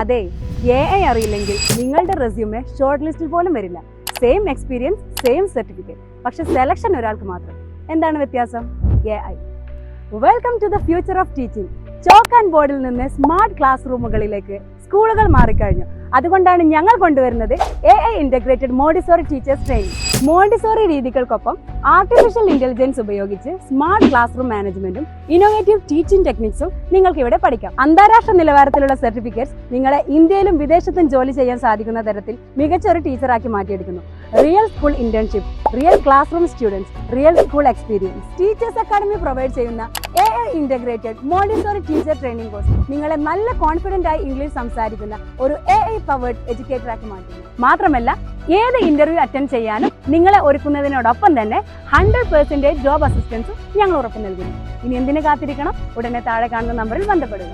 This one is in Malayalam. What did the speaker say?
അതെ, AI അറിയില്ലെങ്കിൽ നിങ്ങളുടെ റെസ്യൂമെ ഷോർട്ട് ലിസ്റ്റിൽ പോലും വരില്ല. സെയിം എക്സ്പീരിയൻസ്, സെയിം സർട്ടിഫിക്കറ്റ്, പക്ഷെ സെലക്ഷൻ ഒരാൾക്ക് മാത്രം. എന്താണ് വ്യത്യാസം? AI. Welcome to the future of teaching. Chalk and ബോർഡിൽ നിന്ന് സ്മാർട്ട് ക്ലാസ് റൂമുകളിലേക്ക് സ്കൂളുകൾ മാറിക്കഴിഞ്ഞു. അതുകൊണ്ടാണ് ഞങ്ങൾ കൊണ്ടുവരുന്നത് AI integrated Montessori teachers training. Montessori രീതികൾക്കൊപ്പം ആർട്ടിഫിഷ്യൽ ഇന്റലിജൻസ് ഉപയോഗിച്ച് സ്മാർട്ട് ക്ലാസ് റൂം മാനേജ്മെന്റും ഇന്നോവേറ്റീവ് ടീച്ചിങ് ടെക്നിക്സും നിങ്ങൾക്ക് ഇവിടെ പഠിക്കാം. അന്താരാഷ്ട്ര നിലവാരത്തിലുള്ള സർട്ടിഫിക്കറ്റ്സ് നിങ്ങളെ ഇന്ത്യയിലും വിദേശത്തും ജോലി ചെയ്യാൻ സാധിക്കുന്ന തരത്തിൽ മികച്ച ഒരു ടീച്ചറാക്കി മാറ്റിയെടുക്കുന്നു. Real school internship, real class room students, real school experience. Teachers academy provide ചെയ്യുന്ന AI integrated Montessori teacher training course നിങ്ങളെ നല്ല കോൺഫിഡന്റ് ആയി ഇംഗ്ലീഷ് സംസാരിക്കുന്ന ഒരു AI പവേർഡ് എഡ്യൂക്കേറ്ററാക്കി മാറ്റുന്നു. മാത്രമല്ല, ഏത് ഇന്റർവ്യൂ അറ്റൻഡ് ചെയ്യാനും നിങ്ങളെ ഒരുക്കുന്നതിനോടൊപ്പം തന്നെ 100% ജോബ് അസിസ്റ്റൻസും ഞങ്ങൾ ഉറപ്പു നൽകുന്നു. ഇനി എന്തിനു കാത്തിരിക്കണം? ഉടനെ താഴെ കാണുന്ന നമ്പറിൽ ബന്ധപ്പെടുക.